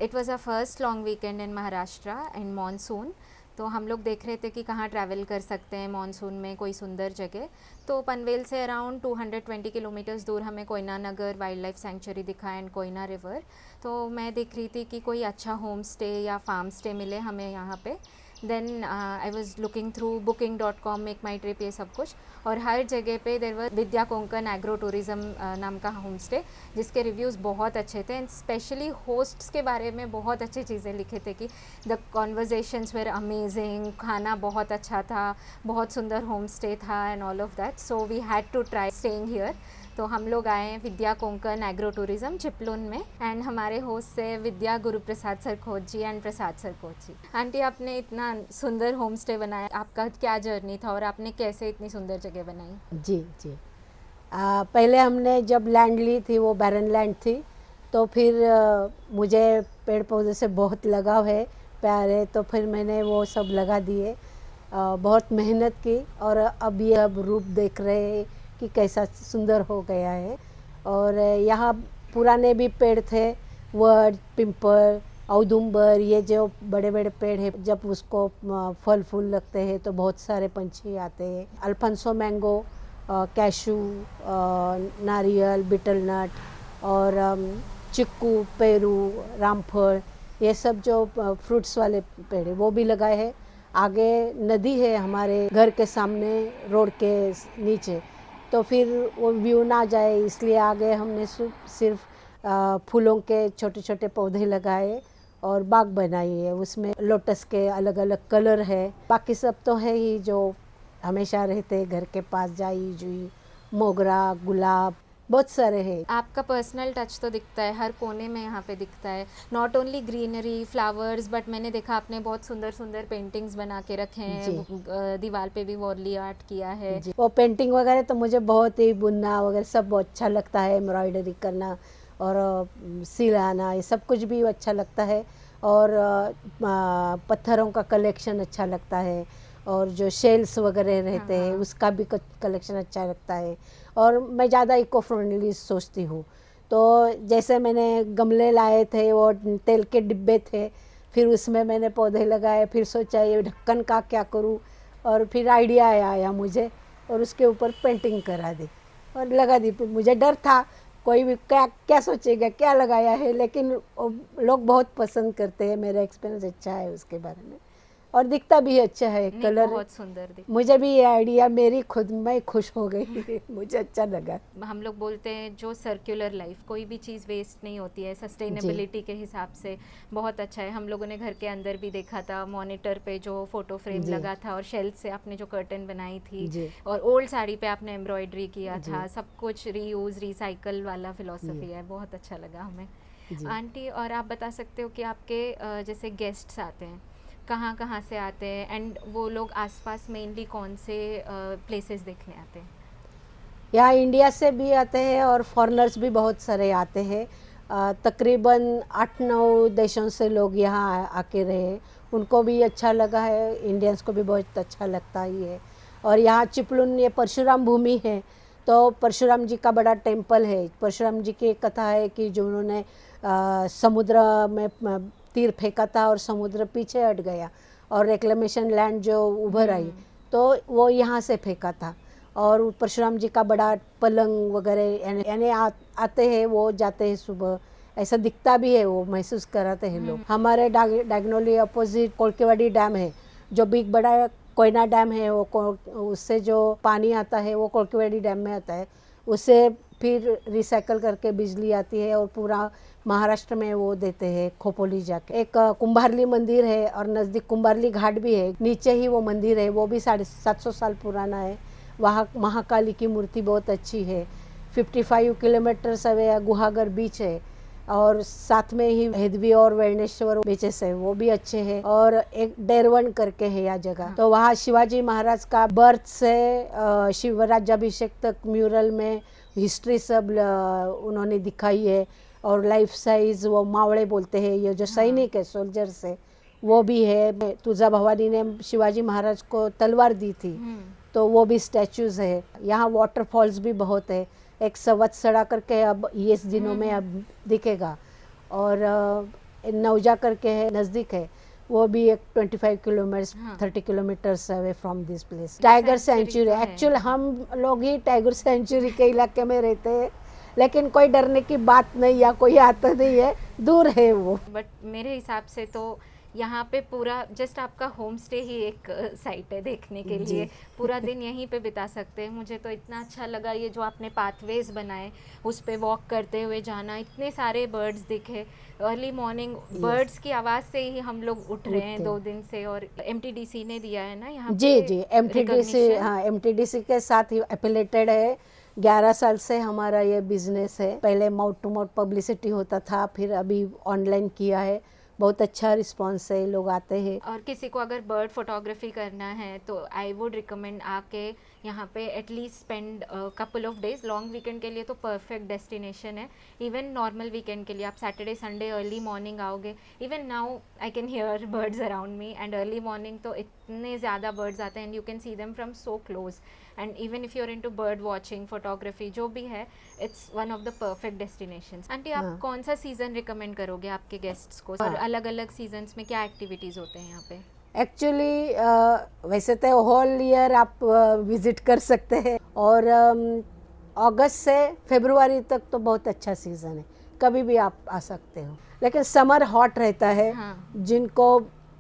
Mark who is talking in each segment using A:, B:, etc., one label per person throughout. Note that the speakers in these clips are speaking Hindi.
A: It was a first long weekend in Maharashtra in monsoon. तो हम लोग देख रहे थे कि कहाँ ट्रैवल कर सकते हैं मानसून में, कोई सुंदर जगह। तो पनवेल से अराउंड 220 किलोमीटर्स दूर हमें Koyna Nagar wild life sanctuary दिखा एंड कोयना रिवर। तो मैं देख रही थी कि कोई अच्छा होम स्टे या फार्म स्टे मिले हमें यहाँ पे। Then I was looking through booking.com, make my trip, ये सब कुछ। और हर जगह पे there were Vidya Konkan agro tourism नाम का होम स्टे, जिसके रिव्यूज़ बहुत अच्छे थे एंड स्पेशली होस्ट्स के बारे में बहुत अच्छी चीज़ें लिखे थे कि द कॉन्वर्जेशंस वेर अमेजिंग, खाना बहुत अच्छा था, बहुत सुंदर होम स्टे था and all of that. So we had to try staying here. तो हम लोग आए हैं विद्या कोंकण एग्रो टूरिज़्म चिपलुन में एंड हमारे होस्ट से विद्या गुरु प्रसाद सर खोज जी एंड प्रसाद सर खोज जी। आंटी, आपने इतना सुंदर होम स्टे बनाया, आपका क्या जर्नी था और आपने कैसे इतनी सुंदर जगह बनाई?
B: जी जी। पहले हमने जब लैंड ली थी वो बैरन लैंड थी, तो फिर मुझे पेड़ पौधे से बहुत लगाव है, प्यार है, तो फिर मैंने वो सब लगा दिए। बहुत मेहनत की और अब रूप देख रहे हैं कि कैसा सुंदर हो गया है। और यहाँ पुराने भी पेड़ थे, वड, पिंपल, औदुंबर, ये जो बड़े बड़े पेड़ हैं, जब उसको फल फूल लगते हैं तो बहुत सारे पंछी आते हैं। अल्फांसो मैंगो, कैशू, नारियल, बीटल नट और चिक्कू, पेरू, रामफल, ये सब जो फ्रूट्स वाले पेड़ है वो भी लगाए हैं। आगे नदी है हमारे घर के सामने, रोड के नीचे, तो फिर वो व्यू ना जाए इसलिए आगे हमने सिर्फ फूलों के छोटे छोटे पौधे लगाए और बाग बनाई है। उसमें लोटस के अलग अलग कलर है, बाकी सब तो है ही जो हमेशा रहते घर के पास, जाई जुई, मोगरा, गुलाब, बहुत सारे हैं।
A: आपका पर्सनल टच तो दिखता है हर कोने में, यहाँ पे दिखता है not only greenery flowers, but मैंने देखा आपने बहुत सुंदर सुंदर पेंटिंग्स बना के रखे हैं, दीवार पे भी वॉर्ली आर्ट किया है।
B: वो पेंटिंग वगैरह तो मुझे बहुत ही, बुनना वगैरह सब अच्छा लगता है, एम्ब्रॉयडरी करना और सिलाना, ये सब कुछ भी अच्छा लगता है। और पत्थरों का कलेक्शन अच्छा लगता है, और जो शेल्स वगैरह रहते हैं उसका भी कलेक्शन अच्छा लगता है। और मैं ज़्यादा इको फ्रेंडली सोचती हूँ। तो जैसे मैंने गमले लाए थे, वो तेल के डिब्बे थे, फिर उसमें मैंने पौधे लगाए, फिर सोचा ये ढक्कन का क्या करूँ, और फिर आइडिया आया मुझे और उसके ऊपर पेंटिंग करा दी और लगा दी। मुझे डर था कोई भी क्या क्या सोचेगा, क्या लगाया है, लेकिन लोग बहुत पसंद करते हैं, मेरा एक्सपीरियंस अच्छा है उसके बारे में, और दिखता भी अच्छा है, कलर
A: बहुत सुंदर दिखता।
B: मुझे भी ये आइडिया, मेरी खुद मैं खुश हो गई मुझे अच्छा लगा।
A: हम लोग बोलते हैं जो सर्कुलर लाइफ, कोई भी चीज़ वेस्ट नहीं होती है, सस्टेनेबिलिटी के हिसाब से बहुत अच्छा है। हम लोगों ने घर के अंदर भी देखा था, मॉनिटर पे जो फोटो फ्रेम लगा था और शेल्फ से आपने जो कर्टन बनाई थी और ओल्ड साड़ी पे आपने एम्ब्रॉयडरी किया था, सब कुछ रीयूज रिसाइकल वाला फिलॉसफी है, बहुत अच्छा लगा हमें। आंटी, और आप बता सकते हो कि आपके जैसे गेस्ट्स आते हैं कहाँ कहाँ से आते हैं एंड वो लोग आसपास मेनली कौन से प्लेसेस देखने आते हैं?
B: यहाँ इंडिया से भी आते हैं और फॉरेनर्स भी बहुत सारे आते हैं। तकरीबन 8-9 देशों से लोग यहाँ आके रहे, उनको भी अच्छा लगा है, इंडियंस को भी बहुत अच्छा लगता ही है। और यहाँ चिपलुन ये परशुराम भूमि है, तो परशुराम जी का बड़ा टेम्पल है। परशुराम जी की कथा है कि जो उन्होंने समुद्र में तीर फेंका था और समुद्र पीछे हट गया और रेक्लेमेशन लैंड जो उभर आई, तो वो यहाँ से फेंका था। और परशुराम जी का बड़ा पलंग वगैरह यानी आते हैं, वो जाते हैं सुबह, ऐसा दिखता भी है, वो महसूस कराते हैं लोग। हमारे डागनोली अपोजिट कोलकेवाड़ी डैम है, जो बिग बड़ा कोयना डैम है, वो उससे जो पानी आता है वो कोलकेवाड़ी डैम में आता है, उससे फिर रिसाइकल करके बिजली आती है और पूरा महाराष्ट्र में वो देते हैं खोपोली जाके। एक कुंभारली मंदिर है और नज़दीक कुंभारली घाट भी है, नीचे ही वो मंदिर है, वो भी 750 साल पुराना है। वहाँ महाकाली की मूर्ति बहुत अच्छी है। 55 किलोमीटर अवे गुहागर बीच है और साथ में ही हेदवी और वेणेश्वर बीचेस है, वो भी अच्छे हैं। और एक डेरवन करके है यह जगह, तो वहाँ शिवाजी महाराज का बर्थ से शिवराज्याभिषेक तक म्यूरल में हिस्ट्री सब उन्होंने दिखाई है। और लाइफ साइज वो मावड़े बोलते हैं, ये जो सैनिक है, सोल्जर्स है, वो भी है। तुळजा भवानी ने शिवाजी महाराज को तलवार दी थी, तो वो भी स्टैचूज है। यहाँ वाटरफॉल्स भी बहुत है, एक सवत सड़ा करके अब ये इस दिनों में अब दिखेगा। और नौजा करके है, नज़दीक है, वो भी एक 25 किलोमीटर्स
A: हाँ।
B: 30 kilometres away from this place. Tiger sanctuary,
A: तो है।
B: एक्चुअल हम लोग ही टाइगर सेंचुरी के इलाके में रहते हैं, लेकिन कोई डरने की बात नहीं या कोई आता नहीं है, दूर है वो।
A: बट मेरे हिसाब से तो यहाँ पे पूरा जस्ट आपका होम स्टे ही एक साइट है देखने के
B: जी।
A: लिए, पूरा दिन यहीं पे बिता सकते हैं। मुझे तो इतना अच्छा लगा ये जो आपने पाथवेज बनाए, उस पे वॉक करते हुए जाना, इतने सारे बर्ड्स दिखे, अर्ली मॉर्निंग बर्ड्स की आवाज़ से ही हम लोग उठ रहे हैं
B: उठते
A: 2 दिन से। और एमटीडीसी ने दिया है ना यहाँ
B: जी
A: पे
B: जी, एमटीडीसी,
A: recognition।
B: हाँ एमटीडीसी के साथ ही एफिलेटेड है। 11 साल से हमारा ये बिजनेस है। पहले माउथ टू माउथ पब्लिसिटी होता था, फिर अभी ऑनलाइन किया है। बहुत अच्छा रिस्पांस है, लोग आते हैं।
A: और किसी को अगर बर्ड फोटोग्राफी करना है तो आई वुड रिकमेंड आके यहाँ पे at least spend couple of days. Long weekend के लिए तो परफेक्ट डेस्टिनेशन है। इवन नॉर्मल वीकेंड के लिए आप सैटरडे संडे अर्ली मॉर्निंग आओगे, even now I can hear birds around me, and early morning तो इतने ज़्यादा बर्ड्स आते हैं and you can see them from so close. And even if you are into bird watching, photography जो भी है, it's one of the perfect destinations. Aunty आप
B: हाँ।
A: कौन सा सीज़न रिकमेंड करोगे आपके गेस्ट्स को, और अलग अलग सीजन्स में क्या एक्टिविटीज़ होते हैं यहाँ पे?
B: एक्चुअली वैसे तो होल ईयर आप विजिट कर सकते हैं, और अगस्त से फरवरी तक तो बहुत अच्छा सीज़न है, कभी भी आप आ सकते हो। लेकिन समर हॉट रहता है।
A: हाँ।
B: जिनको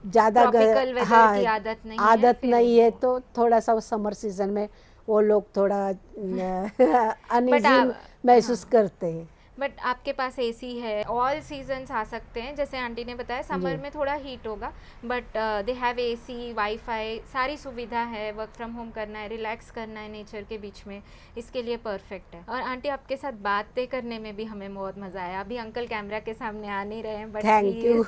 B: ज़्यादा
A: Tropical weather की आदत नहीं है,
B: आदत
A: फिर
B: नहीं है,
A: वो-
B: तो थोड़ा सा समर सीजन में वो लोग थोड़ा अनइजी
A: आप-
B: महसूस करते हैं।
A: बट आपके पास एसी है, ऑल सीजन्स आ सकते हैं। जैसे आंटी ने बताया समर
B: जी।
A: में थोड़ा हीट होगा, but they have AC, wifi, सारी सुविधा है। वर्क फ्रॉम होम करना है, रिलैक्स करना है नेचर के बीच में, इसके लिए परफेक्ट है। और आंटी आपके साथ बातें करने में भी हमें बहुत मज़ा आया। अभी अंकल कैमरा के सामने आ नहीं रहे हैं, but
B: thank you.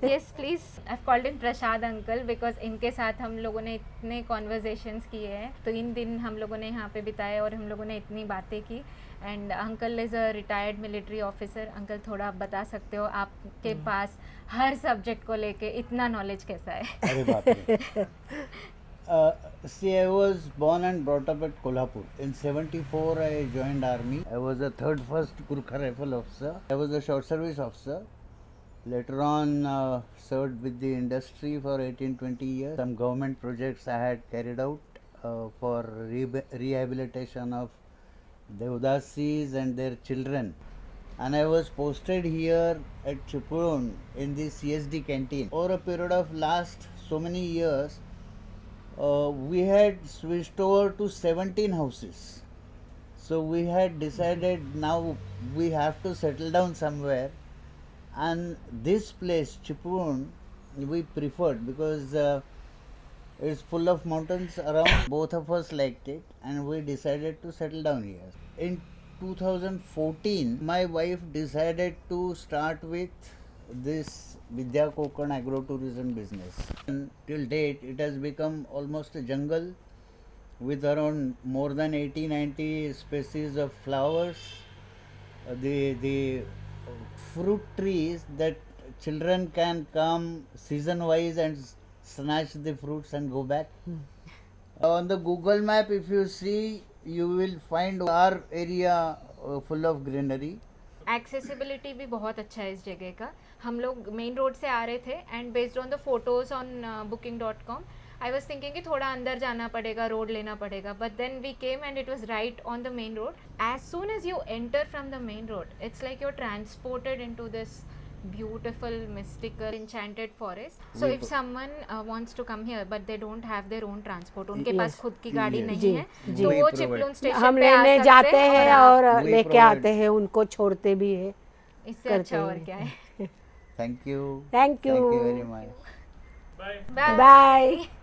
A: Yes please. I called in Prasad uncle because इनके साथ हम लोगों ने इतने कॉन्वर्जेशंस किए हैं। 3 दिन हम लोगों ने यहाँ पे बिताए और हम लोगों ने इतनी बातें की। And uncle is a retired military officer. Uncle थोड़ा आप बता सकते हो आपके पास हर सब्जेक्ट को लेके इतना नॉलेज कैसा है?
C: अरे बाप रे। See, I was born and brought up at Kolhapur. In 74, I joined army. I was a 3rd First Gurkha Rifle officer. I was a short service officer. Later on, served with the industry for 18-20 years. Some government projects I had carried out for rehabilitation of Devdasis and their children. And I was posted here at Chipuron in the CSD canteen. Over a period of last so many years, we had switched over to 17 houses. So we had decided now we have to settle down somewhere, and this place Chipuron we preferred because it's full of mountains around. Both of us liked it, and we decided to settle down here. In 2014, my wife decided to start with this Vidya Kokon agrotourism business. And till date, it has become almost a jungle with around more than 80-90 species of flowers. The fruit trees that children can come season wise and snatch the fruits and go back. On the Google map, if you see, you will find our area full of greenery.
A: Accessibility भी बहुत अच्छा है इस जगह का। हम लोग मेन रोड से आ रहे थे and based on the photos on booking.com I was thinking कि थोड़ा अंदर जाना पड़ेगा, रोड लेना पड़ेगा, but then we came and it was right on the main road. As soon as you enter from the main road it's like you are transported into this beautiful, mystical, enchanted forest. So if someone wants to come here but they don't have their own transport, उनके पास खुद की गाड़ी
C: Yes.
A: नहीं
B: जी,
A: है,
B: जी.
A: तो
C: We
A: वो
C: provide.
A: चिपलून स्टेशन
B: हम
A: पे आ
B: लेने
A: सकते
B: जाते हैं और
C: We
B: लेके
C: provide.
B: आते हैं, उनको छोड़ते भी है।
A: इससे
B: करते
A: अच्छा और
B: हैं।
A: क्या है?
C: Thank you.
B: Thank you.
C: Thank you very much.
A: Bye.
B: Bye.